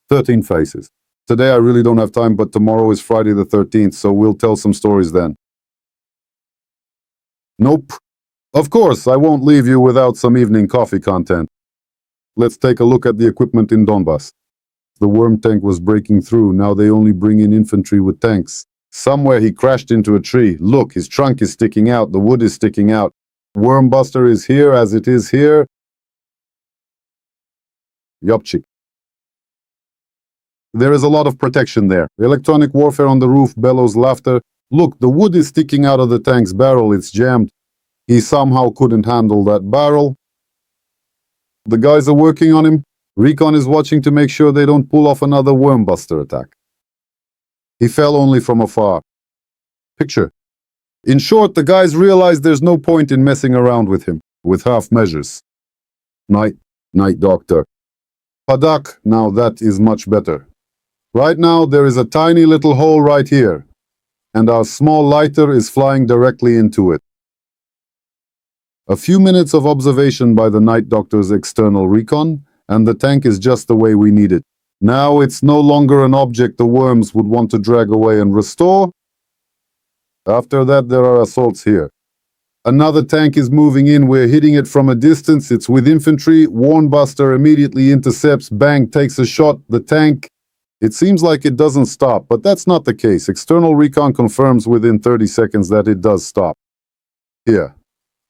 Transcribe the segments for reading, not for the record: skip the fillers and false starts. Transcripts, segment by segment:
13 faces. Today I really don't have time, but tomorrow is Friday the 13th, so we'll tell some stories then. Nope. Of course, I won't leave you without some evening coffee content. Let's take a look at the equipment in Donbass. The worm tank was breaking through. Now they only bring in infantry with tanks. Somewhere he crashed into a tree. Look, his trunk is sticking out. The wood is sticking out. Worm Buster is here as it is here. Yopchik. There is a lot of protection there. The electronic warfare on the roof bellows laughter. Look, the wood is sticking out of the tank's barrel. It's jammed. He somehow couldn't handle that barrel. The guys are working on him. Recon is watching to make sure they don't pull off another Wormbuster attack. He fell only from afar. Picture. In short, the guys realize there's no point in messing around with him, with half measures. Night, doctor. Padak, now that is much better. Right now, there is a tiny little hole right here, and our small lighter is flying directly into it. A few minutes of observation by the night doctor's external recon, and the tank is just the way we need it. Now it's no longer an object the worms would want to drag away and restore. After that, there are assaults here. Another tank is moving in. We're hitting it from a distance. It's with infantry. Wormbuster immediately intercepts. Bang, takes a shot. The tank. It seems like it doesn't stop, but that's not the case. External recon confirms within 30 seconds that it does stop. Here.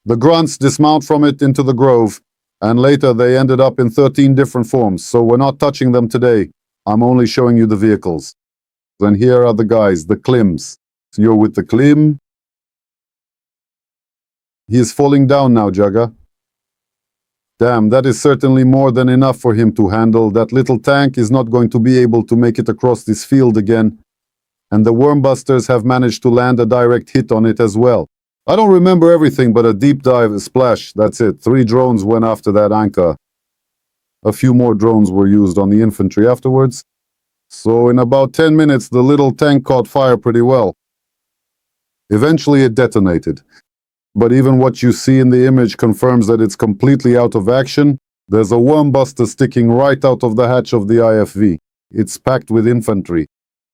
The grunts dismount from it into the grove, and later they ended up in 13 different forms, so we're not touching them today. I'm only showing you the vehicles. And here are the guys, the Klims. So you're with the Klim. He is falling down now, Jaga. Damn, that is certainly more than enough for him to handle. That little tank is not going to be able to make it across this field again. And the Wormbusters have managed to land a direct hit on it as well. I don't remember everything, but a deep dive, a splash, that's it. 3 drones went after that anchor. A few more drones were used on the infantry afterwards. So in about 10 minutes, the little tank caught fire pretty well. Eventually it detonated. But even what you see in the image confirms that it's completely out of action. There's a Wormbuster sticking right out of the hatch of the IFV. It's packed with infantry.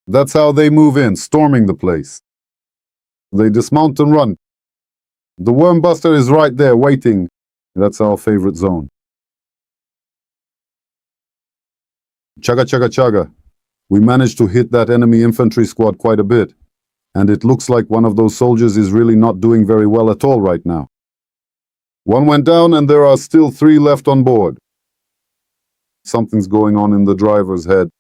That's how they move in, storming the place. They dismount and run. The Wormbuster is right there, waiting. That's our favorite zone. Chaga, chaga, chaga. We managed to hit that enemy infantry squad quite a bit. And it looks like one of those soldiers is really not doing very well at all right now. One went down and there are still 3 left on board. Something's going on in the driver's head.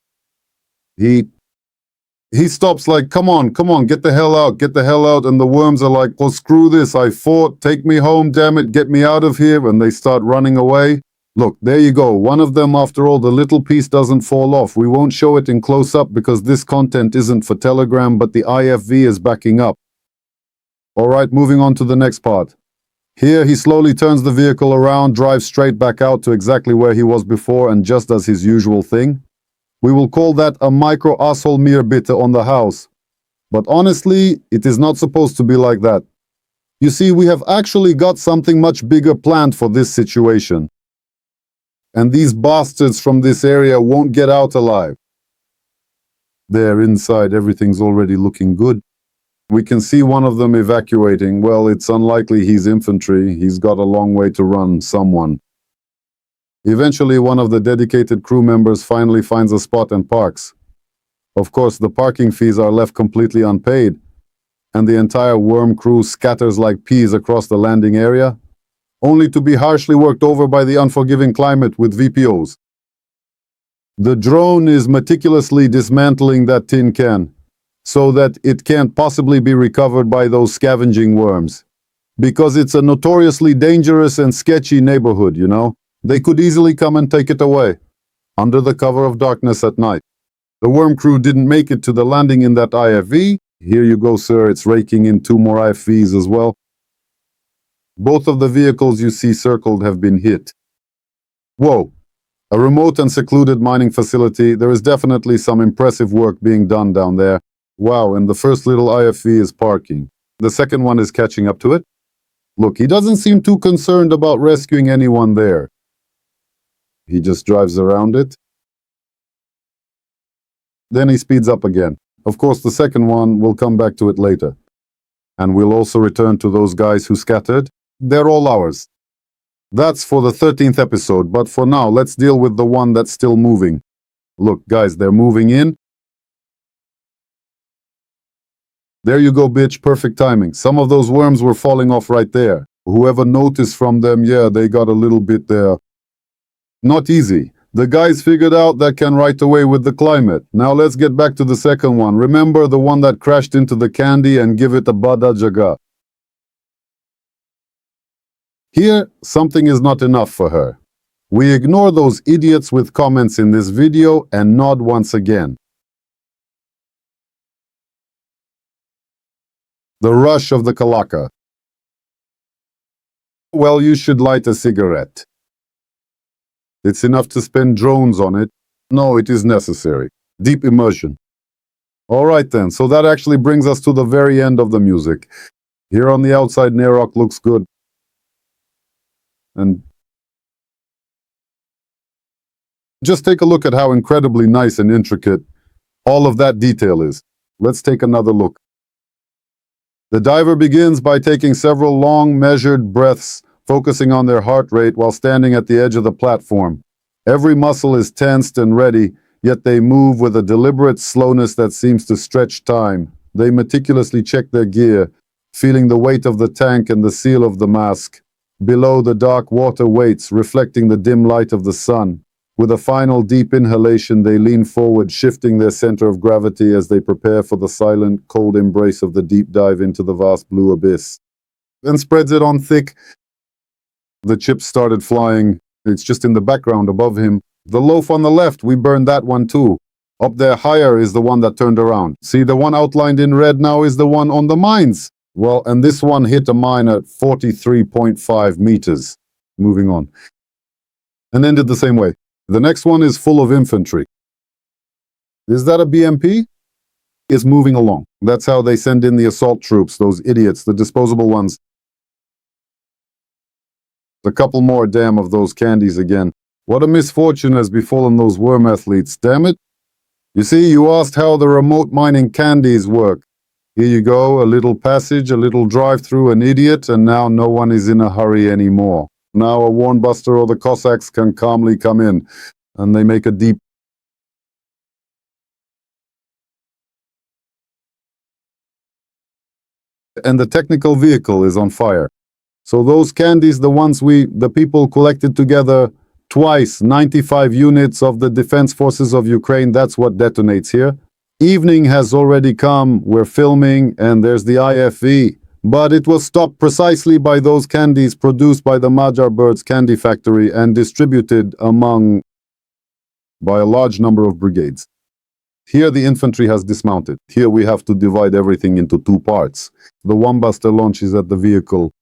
He stops like, come on, get the hell out. And the worms are like, well, screw this, I fought, take me home, damn it, get me out of here. And they start running away. Look, there you go. One of them, after all, the little piece doesn't fall off. We won't show it in close-up because this content isn't for Telegram, but the IFV is backing up. All right, moving on to the next part. Here, he slowly turns the vehicle around, drives straight back out to exactly where he was before, and just does his usual thing. We will call that a micro-asshole Mirbitte on the house. But honestly, it is not supposed to be like that. You see, we have actually got something much bigger planned for this situation. And these bastards from this area won't get out alive. There inside, everything's already looking good. We can see one of them evacuating. Well, it's unlikely he's infantry. He's got a long way to run, someone. Eventually, one of the dedicated crew members finally finds a spot and parks. Of course, the parking fees are left completely unpaid, and the entire worm crew scatters like peas across the landing area, only to be harshly worked over by the unforgiving climate with VPOs. The drone is meticulously dismantling that tin can, so that it can't possibly be recovered by those scavenging worms. Because it's a notoriously dangerous and sketchy neighborhood, you know? They could easily come and take it away, under the cover of darkness at night. The worm crew didn't make it to the landing in that IFV. Here you go, sir, it's raking in 2 more IFVs as well. Both of the vehicles you see circled have been hit. Whoa! A remote and secluded mining facility. There is definitely some impressive work being done down there. Wow, and the first little IFV is parking. The second one is catching up to it. Look, he doesn't seem too concerned about rescuing anyone there. He just drives around it. Then he speeds up again. Of course, the second one, we'll come back to it later. And we'll also return to those guys who scattered. They're all ours. That's for the 13th episode, but for now, let's deal with the one that's still moving. Look, guys, they're moving in. There you go, bitch, perfect timing. Some of those worms were falling off right there. Whoever noticed from them, yeah, they got a little bit there. Not easy. The guys figured out that can right away with the climate. Now let's get back to the second one. Remember the one that crashed into the candy and give it a bada jaga. Here, something is not enough for her. We ignore those idiots with comments in this video and nod once again. The rush of the Kalaka. Well, you should light a cigarette. It's enough to spend drones on it. No, it is necessary. Deep immersion. All right then, so that actually brings us to the very end of the music. Here on the outside, Nerok looks good. And just take a look at how incredibly nice and intricate all of that detail is. Let's take another look. The diver begins by taking several long, measured breaths, focusing on their heart rate while standing at the edge of the platform. Every muscle is tensed and ready, yet they move with a deliberate slowness that seems to stretch time. They meticulously check their gear, feeling the weight of the tank and the seal of the mask. Below, the dark water waits, reflecting the dim light of the sun. With a final deep inhalation, they lean forward, shifting their center of gravity as they prepare for the silent, cold embrace of the deep dive into the vast blue abyss. Then spreads it on thick. The chips started flying. It's just in the background above him. The loaf on the left, we burned that one too. Up there higher is the one that turned around. See, the one outlined in red now is the one on the mines. Well, and this one hit a mine at 43.5 meters. Moving on. And ended the same way. The next one is full of infantry. Is that a BMP? It's moving along. That's how they send in the assault troops, those idiots, the disposable ones. A couple more, damn, of those candies again. What a misfortune has befallen those worm athletes, damn it. You see, you asked how the remote mining candies work. Here you go, a little passage, a little drive through, an idiot, and now no one is in a hurry anymore. Now a Warnbuster or the Cossacks can calmly come in, and they make a deep... And the technical vehicle is on fire. So those candies, the people collected together twice, 95 units of the Defense Forces of Ukraine, that's what detonates here. Evening has already come, we're filming, and there's the IFV. But it was stopped precisely by those candies produced by the Magyar Birds Candy Factory and distributed by a large number of brigades. Here the infantry has dismounted. Here we have to divide everything into two parts. The Warmbuster launches at the vehicle.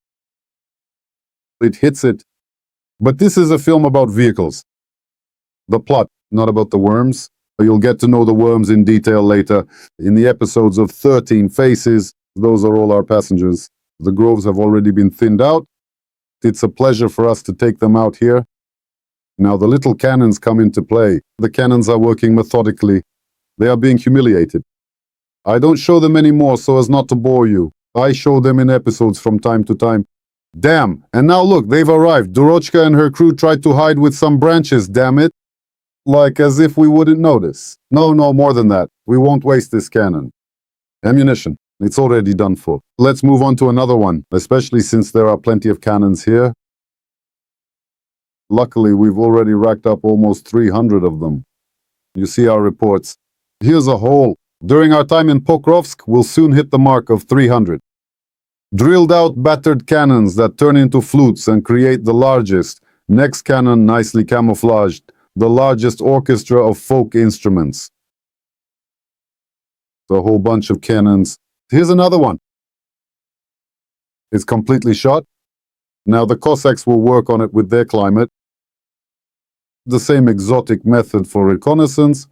It hits it. But this is a film about vehicles. The plot, not about the worms. You'll get to know the worms in detail later. In the episodes of 13 Faces, those are all our passengers. The groves have already been thinned out. It's a pleasure for us to take them out here. Now the little cannons come into play. The cannons are working methodically. They are being humiliated. I don't show them anymore so as not to bore you. I show them in episodes from time to time. Damn, and now look, they've arrived. Durochka and her crew tried to hide with some branches, damn it. Like as if we wouldn't notice. No, more than that. We won't waste this cannon. Ammunition. It's already done for. Let's move on to another one, especially since there are plenty of cannons here. Luckily, we've already racked up almost 300 of them. You see our reports. Here's a hole. During our time in Pokrovsk, we'll soon hit the mark of 300. Drilled out battered cannons that turn into flutes and create the largest, next cannon nicely camouflaged, the largest orchestra of folk instruments. A whole bunch of cannons. Here's another one. It's completely shot. Now the Cossacks will work on it with their climate. The same exotic method for reconnaissance.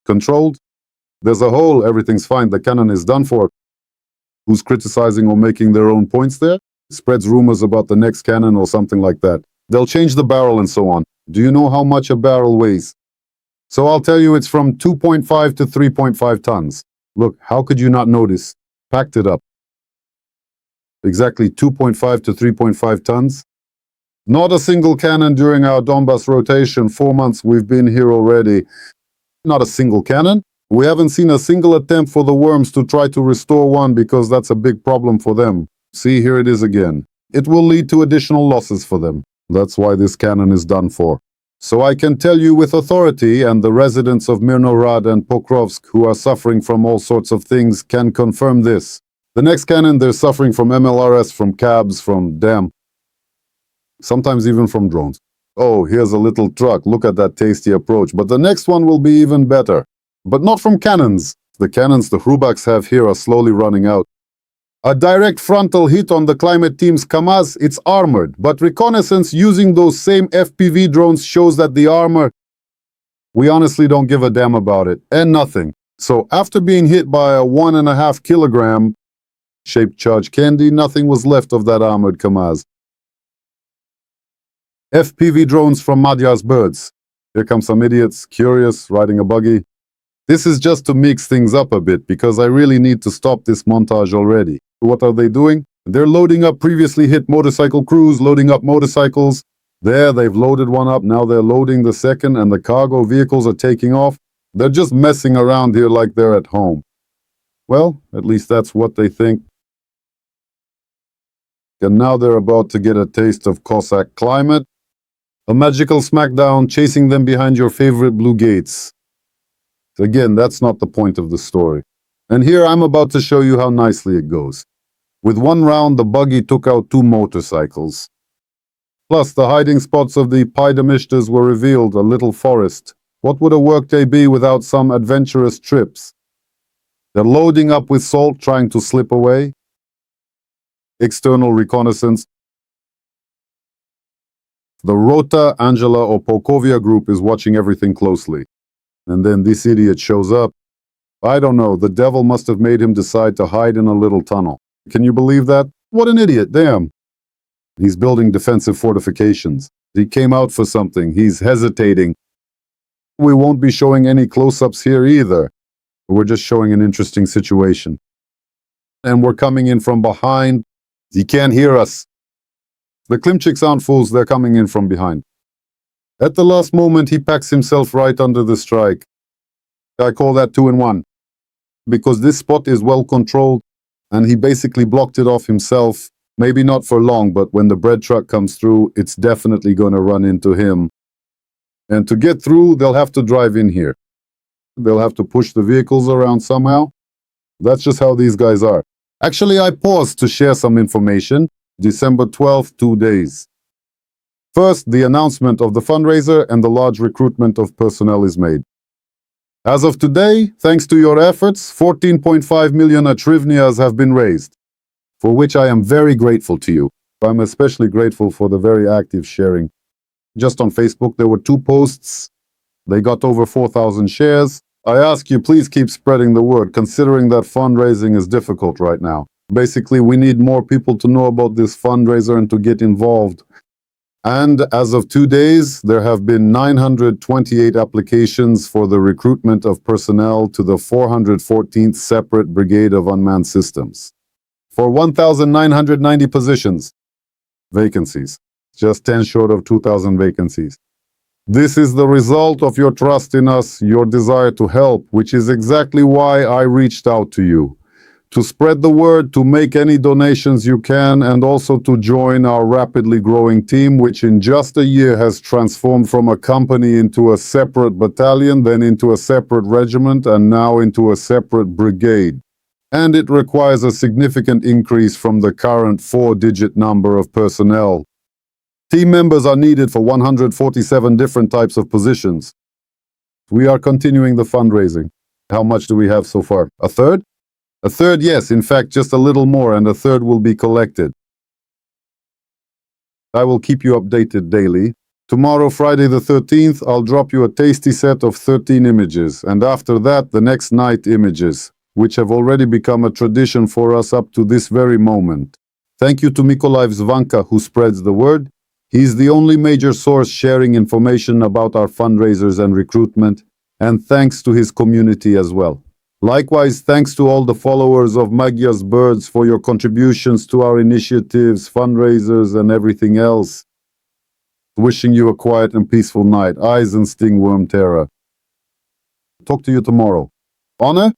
Controlled. There's a hole, everything's fine, the cannon is done for. Who's criticizing or making their own points there? Spreads rumors about the next cannon or something like that. They'll change the barrel and so on. Do you know how much a barrel weighs? So I'll tell you it's from 2.5 to 3.5 tons. Look, how could you not notice? Packed it up. Exactly 2.5 to 3.5 tons. Not a single cannon during our Donbass rotation. 4 months we've been here already. Not a single cannon. We haven't seen a single attempt for the worms to try to restore one because that's a big problem for them. See, here it is again. It will lead to additional losses for them. That's why this cannon is done for. So I can tell you with authority, and the residents of Mirnorad and Pokrovsk who are suffering from all sorts of things can confirm this. The next cannon, they're suffering from MLRS, from cabs, from damn, sometimes even from drones. Oh, here's a little truck. Look at that tasty approach. But the next one will be even better. But not from cannons. The cannons the Hrubaks have here are slowly running out. A direct frontal hit on the climate team's Kamaz, it's armored, but reconnaissance using those same FPV drones shows that the armor, we honestly don't give a damn about it, and nothing. So after being hit by a 1.5 kilogram shaped charge candy, nothing was left of that armored Kamaz. FPV drones from Magyar's birds. Here come some idiots, curious, riding a buggy. This is just to mix things up a bit, because I really need to stop this montage already. What are they doing? They're loading up previously hit motorcycle crews, loading up motorcycles. There, they've loaded one up, now they're loading the second, and the cargo vehicles are taking off. They're just messing around here like they're at home. Well, at least that's what they think. And now they're about to get a taste of Cossack climate. A magical smackdown chasing them behind your favorite blue gates. Again, that's not the point of the story. And here I'm about to show you how nicely it goes. With one round, the buggy took out 2 motorcycles. Plus, the hiding spots of the Paidamishtas were revealed, a little forest. What would a workday be without some adventurous trips? They're loading up with salt, trying to slip away. External reconnaissance. The Rota, Angela, or Polkovia group is watching everything closely. And then this idiot shows up. I don't know, the devil must have made him decide to hide in a little tunnel. Can you believe that? What an idiot, damn. He's building defensive fortifications. He came out for something. He's hesitating. We won't be showing any close-ups here either. We're just showing an interesting situation. And we're coming in from behind. He can't hear us. The Klimchiks aren't fools, they're coming in from behind. At the last moment, he packs himself right under the strike. I call that 2 in 1. Because this spot is well controlled, and he basically blocked it off himself. Maybe not for long, but when the bread truck comes through, it's definitely going to run into him. And to get through, they'll have to drive in here. They'll have to push the vehicles around somehow. That's just how these guys are. Actually, I paused to share some information. December 12th, 2 days. First, the announcement of the fundraiser and the large recruitment of personnel is made. As of today, thanks to your efforts, 14.5 million hryvnias have been raised, for which I am very grateful to you. I'm especially grateful for the very active sharing. Just on Facebook, there were 2 posts. They got over 4,000 shares. I ask you, please keep spreading the word, considering that fundraising is difficult right now. Basically, we need more people to know about this fundraiser and to get involved. And as of 2 days, there have been 928 applications for the recruitment of personnel to the 414th Separate Brigade of Unmanned Systems. For 1,990 positions. Vacancies. Just 10 short of 2,000 vacancies. This is the result of your trust in us, your desire to help, which is exactly why I reached out to you. To spread the word, to make any donations you can, and also to join our rapidly growing team, which in just a year has transformed from a company into a separate battalion, then into a separate regiment, and now into a separate brigade. And it requires a significant increase from the current 4-digit number of personnel. Team members are needed for 147 different types of positions. We are continuing the fundraising. How much do we have so far? A third? A third, yes, in fact, just a little more, and a third will be collected. I will keep you updated daily. Tomorrow, Friday the 13th, I'll drop you a tasty set of 13 images, and after that, the next night images, which have already become a tradition for us up to this very moment. Thank you to Mykolaiv Zvanka, who spreads the word. He's the only major source sharing information about our fundraisers and recruitment. And thanks to his community as well. Likewise, thanks to all the followers of Magyar's Birds for your contributions to our initiatives, fundraisers, and everything else. Wishing you a quiet and peaceful night. Eyes and Stingworm Terror. Talk to you tomorrow. Honor?